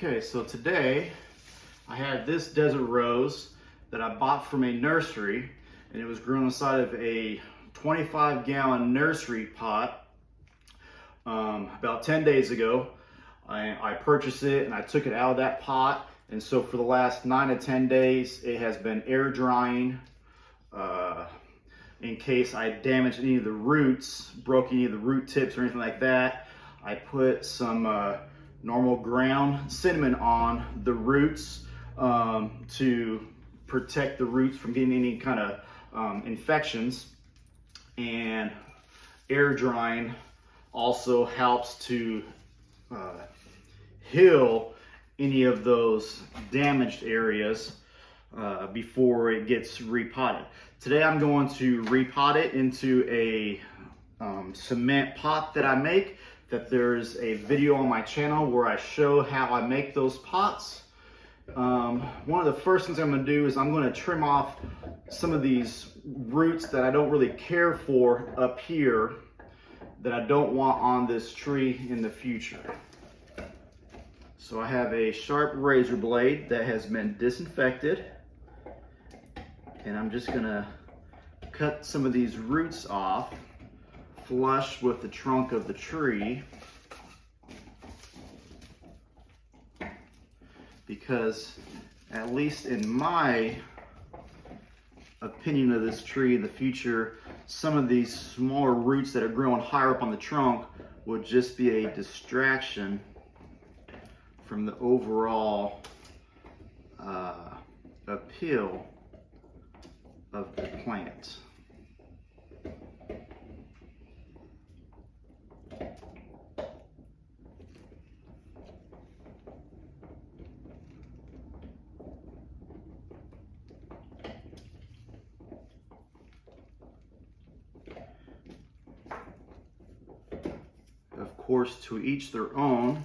Okay, so today I had this desert rose that I bought from a nursery, and it was grown inside of a 25-gallon nursery pot about 10 days ago. I purchased it and I took it out of that pot, and so for the last 9 to 10 days it has been air drying in case I damaged any of the roots, broke any of the root tips or anything like that. I put some normal ground cinnamon on the roots to protect the roots from getting any kind of infections, and air drying also helps to heal any of those damaged areas before it gets repotted. Today I'm going to repot it into a cement pot that I make. That there's a video on my channel where I show how I make those pots. One of the first things I'm going to do is I'm going to trim off some of these roots that I don't really care for up here, that I don't want on this tree in the future. So I have a sharp razor blade that has been disinfected, and I'm just going to cut some of these roots off flush with the trunk of the tree, because at least in my opinion of this tree in the future, some of these smaller roots that are growing higher up on the trunk would just be a distraction from the overall appeal of the plant. Of course, to each their own.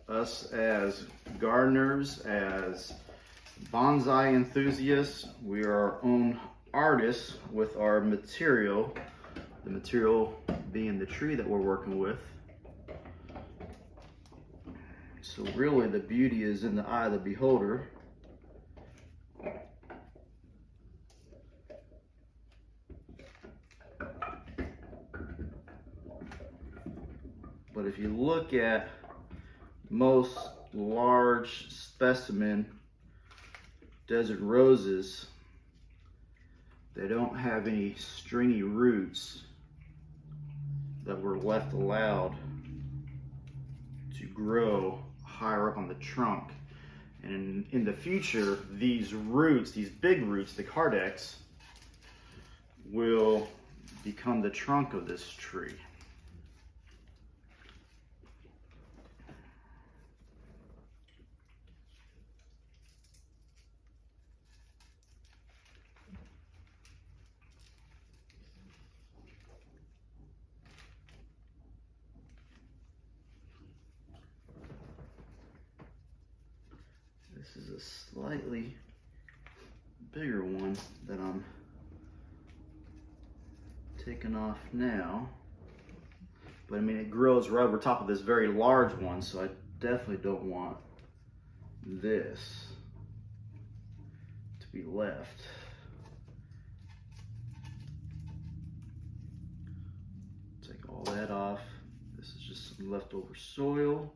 Us as gardeners, as bonsai enthusiasts, we are our own artists with our material, the material being the tree that we're working with. So really the beauty is in the eye of the beholder. But if you look at most large specimen desert roses, they don't have any stringy roots that were left allowed to grow higher up on the trunk. And in the future, these roots, these big roots, the cardex, will become the trunk of this tree. This is a slightly bigger one that I'm taking off now. But I mean, it grows right over top of this very large one, so I definitely don't want this to be left. Take all that off. This is just some leftover soil.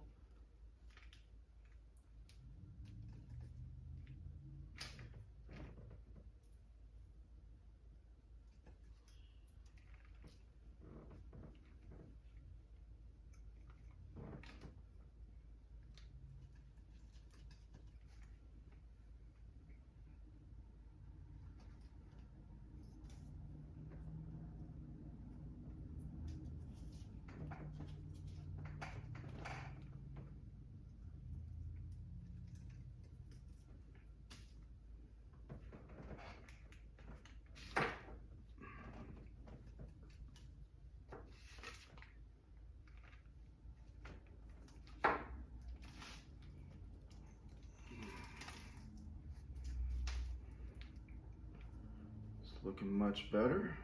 Looking much better.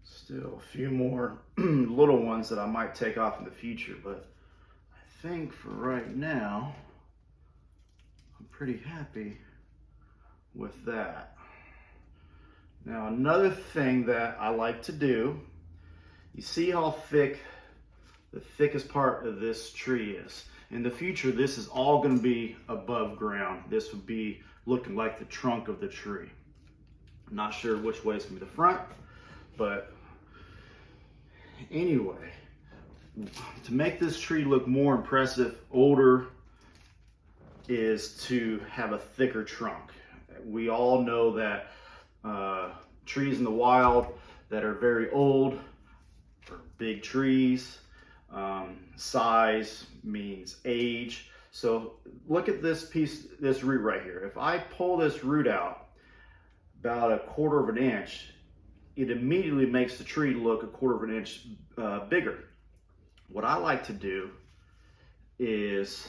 Still a few more little ones that I might take off in the future, but think for right now, I'm pretty happy with that. Now another thing that I like to do, you see how thick the thickest part of this tree is. In the future, this is all going to be above ground. This would be looking like the trunk of the tree. I'm not sure which way it's going to be the front, but anyway, to make this tree look more impressive, older, is to have a thicker trunk. We all know that trees in the wild that are very old are big trees. Size means age. So look at this piece, this root right here. If I pull this root out about 1/4 of an inch, it immediately makes the tree look 1/4 of an inch bigger. What I like to do is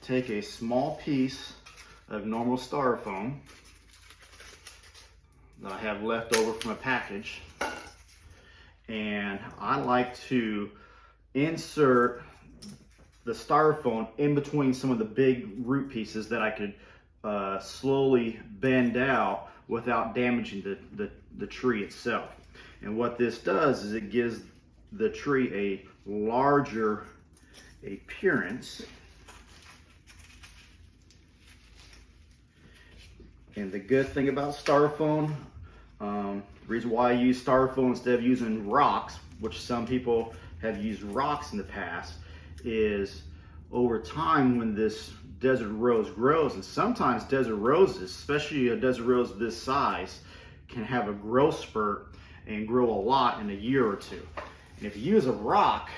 take a small piece of normal styrofoam that I have left over from a package, and I like to insert the styrofoam in between some of the big root pieces that I could slowly bend out without damaging the tree itself. And what this does is it gives the tree a larger appearance. And the good thing about styrofoam, the reason why I use styrofoam instead of using rocks, which some people have used rocks in the past, is over time when this desert rose grows, and sometimes desert roses, especially a desert rose this size, can have a growth spurt and grow a lot in a year or two. And if you use a rock,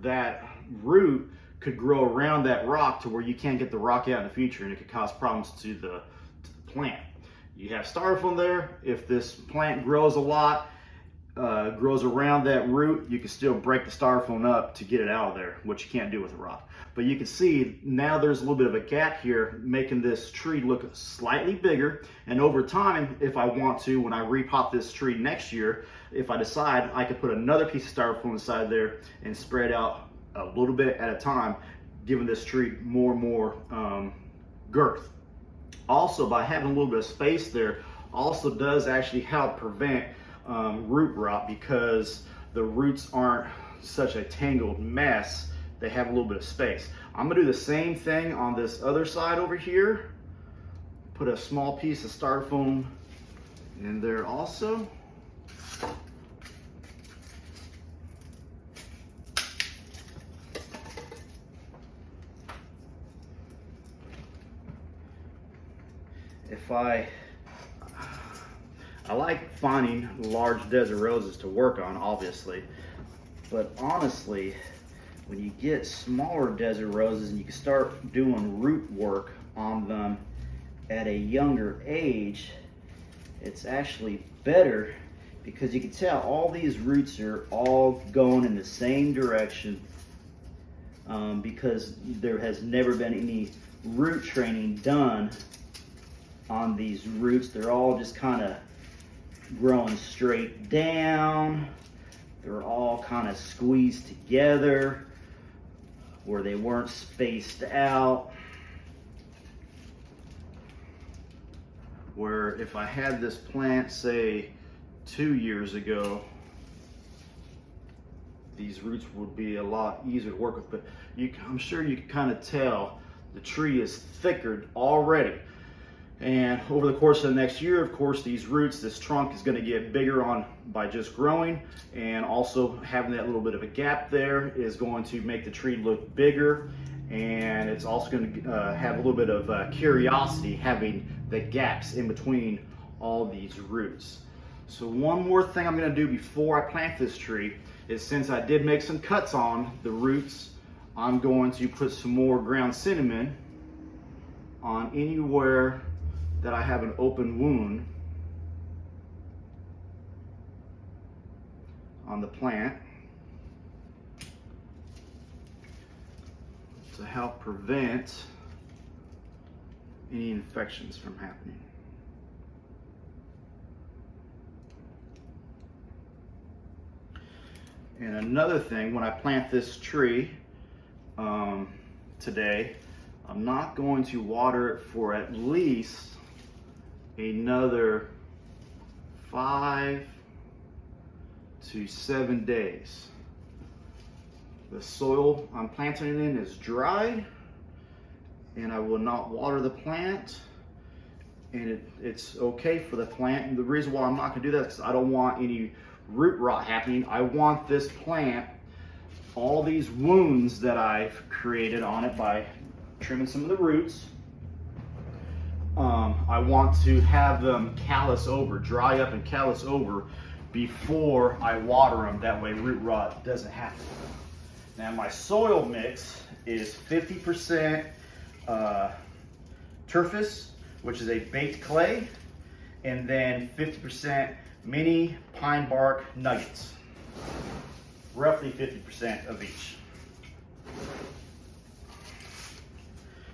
that root could grow around that rock to where you can't get the rock out in the future, and it could cause problems to the plant. You have styrofoam there. If this plant grows a lot, grows around that root, you can still break the styrofoam up to get it out of there, which you can't do with a rock. But you can see now there's a little bit of a gap here, making this tree look slightly bigger. And over time, if I want to, when I repot this tree next year, if I decide, I could put another piece of styrofoam inside there and spread out a little bit at a time, giving this tree more and more girth. Also, by having a little bit of space there, also does actually help prevent root rot, because the roots aren't such a tangled mess. They have a little bit of space. I'm gonna do the same thing on this other side over here. Put a small piece of styrofoam in there also. I like finding large desert roses to work on, obviously, but honestly, when you get smaller desert roses and you can start doing root work on them at a younger age, it's actually better, because you can tell all these roots are all going in the same direction, because there has never been any root training done on these roots. They're all just kind of growing straight down. They're all kind of squeezed together where they weren't spaced out. Where if I had this plant, say 2 years ago, these roots would be a lot easier to work with. But I'm sure you can kind of tell the tree is thicker already. And over the course of the next year, of course, these roots, this trunk is going to get bigger by just growing, and also having that little bit of a gap there is going to make the tree look bigger, and it's also going to have a little bit of curiosity having the gaps in between all these roots. So one more thing I'm going to do before I plant this tree is, since I did make some cuts on the roots, I'm going to put some more ground cinnamon on anywhere that I have an open wound on the plant to help prevent any infections from happening. And another thing, when I plant this tree, I'm today, I'm not going to water it for at least another 5 to 7 days. The soil I'm planting it in is dry, and I will not water the plant, and it's okay for the plant. And the reason why I'm not going to do that is because I don't want any root rot happening. I want this plant, all these wounds that I've created on it by trimming some of the roots, I want to have them callus over, dry up and callus over before I water them. That way root rot doesn't happen. Now my soil mix is 50% turfus, which is a baked clay, and then 50% mini pine bark nuggets. Roughly 50% of each.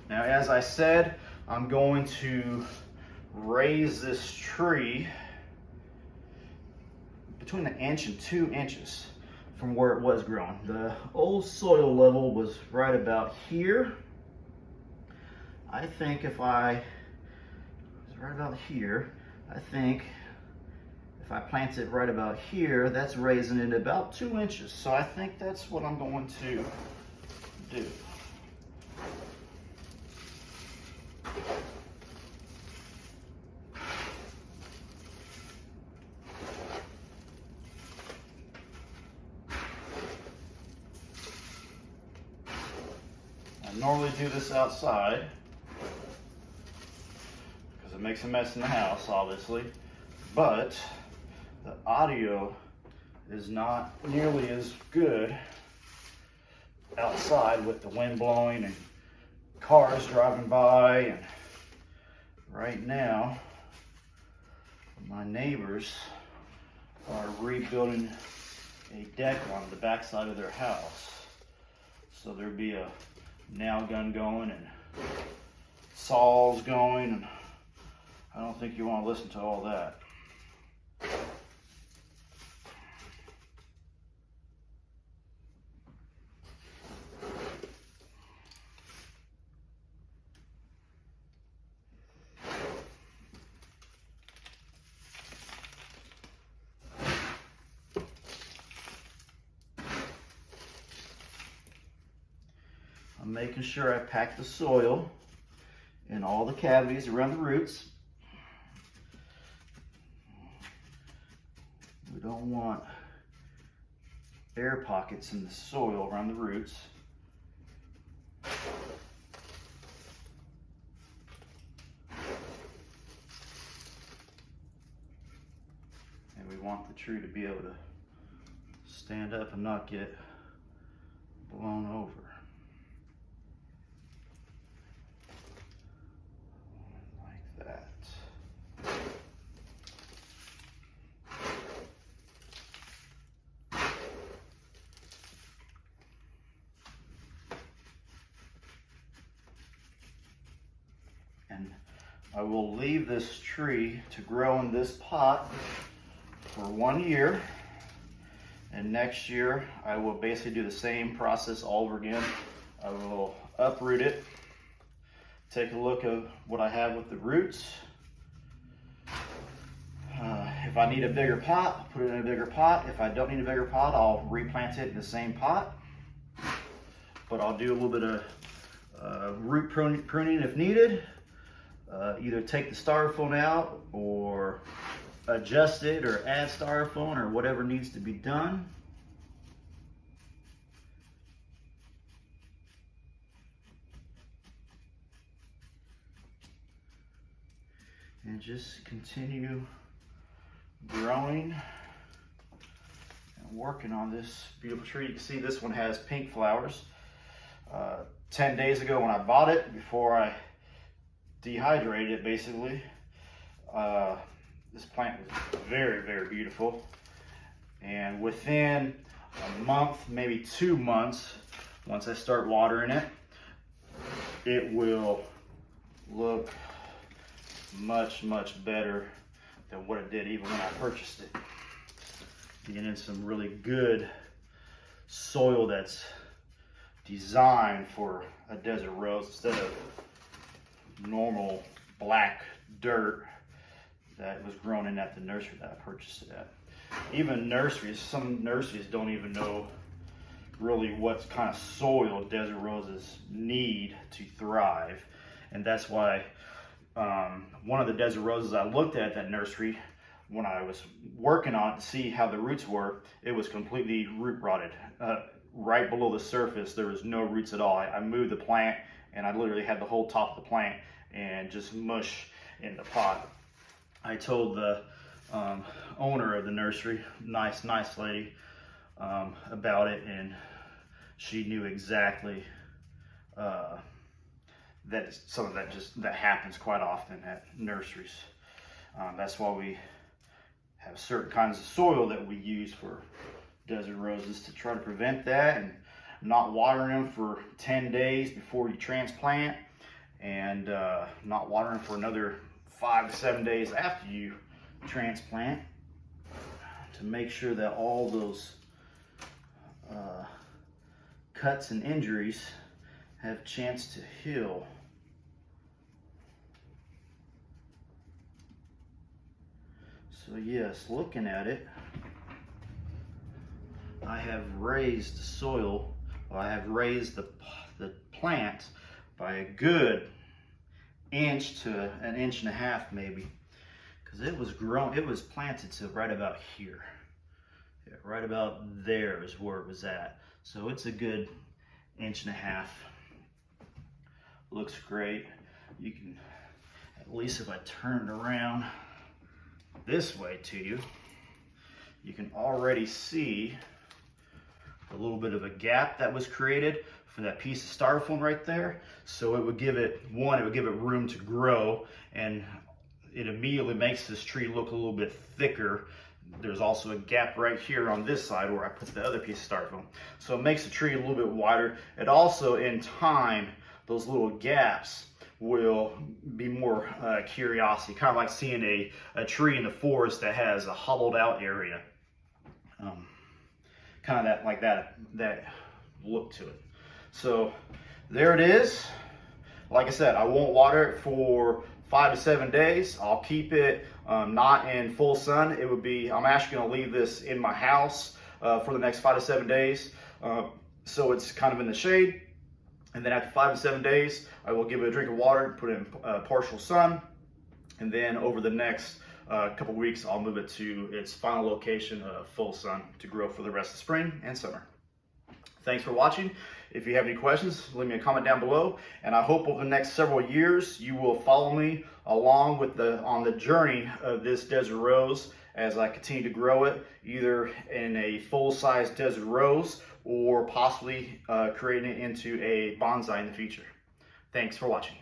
Now, as I said, I'm going to raise this tree between 1 inch and 2 inches from where it was grown. The old soil level was right about here. I think if I plant it right about here, that's raising it about 2 inches. So I think that's what I'm going to do. I normally do this outside because it makes a mess in the house, obviously, but the audio is not nearly as good outside with the wind blowing and cars driving by. And right now my neighbors are rebuilding a deck on the backside of their house, so there'd be a nail gun going and saws going, and I don't think you want to listen to all that. I'm making sure I pack the soil in all the cavities around the roots. We don't want air pockets in the soil around the roots. And we want the tree to be able to stand up and not get blown over. And I will leave this tree to grow in this pot for 1 year, and next year I will basically do the same process all over again. I will uproot it, take a look at what I have with the roots. If I need a bigger pot, put it in a bigger pot. If I don't need a bigger pot, I'll replant it in the same pot. But I'll do a little bit of root pruning if needed. Either take the styrofoam out or adjust it or add styrofoam or whatever needs to be done. And just continue growing and working on this beautiful tree. You can see this one has pink flowers. 10 days ago when I bought it, before I dehydrated it basically, this plant was very, very beautiful. And within a month, maybe 2 months, once I start watering it, it will look much, much better than what it did even when I purchased it. Being in some really good soil that's designed for a desert rose instead of normal black dirt that was grown in at the nursery that I purchased it at. Even nurseries, some nurseries don't even know really what kind of soil desert roses need to thrive. And that's why one of the desert roses I looked at that nursery, when I was working on it to see how the roots were, it was completely root rotted. Right below the surface, there was no roots at all. I moved the plant and I literally had the whole top of the plant and just mush in the pot. I told the owner of the nursery, nice lady, about it, and she knew exactly that some of that happens quite often at nurseries. That's why we have certain kinds of soil that we use for desert roses to try to prevent that, and not watering them for 10 days before you transplant, and not watering for another 5 to 7 days after you transplant, to make sure that all those cuts and injuries have a chance to heal. So yes, looking at it, I have raised the soil, I have raised the plant by a good inch to an inch and a half maybe, because it was planted to right about here. Yeah, right about there is where it was at. So it's a good inch and a half. Looks great. You can, at least if I turn it around this way to you, you can already see a little bit of a gap that was created for that piece of styrofoam right there. So it would give it room to grow, and it immediately makes this tree look a little bit thicker. There's also a gap right here on this side where I put the other piece of styrofoam. So it makes the tree a little bit wider. It also, in time, those little gaps will be more curiosity, kind of like seeing a tree in the forest that has a hollowed out area. Kind of that look to it. So there it is. Like I said, I won't water it for 5 to 7 days. I'll keep it not in full sun. I'm actually going to leave this in my house for the next 5 to 7 days. So it's kind of in the shade. And then after 5 to 7 days, I will give it a drink of water, put it in partial sun. And then over the next couple weeks, I'll move it to its final location of full sun to grow for the rest of spring and summer. Thanks for watching. If you have any questions, leave me a comment down below. And I hope over the next several years, you will follow me along on the journey of this desert rose as I continue to grow it, either in a full-size desert rose or possibly creating it into a bonsai in the future. Thanks for watching.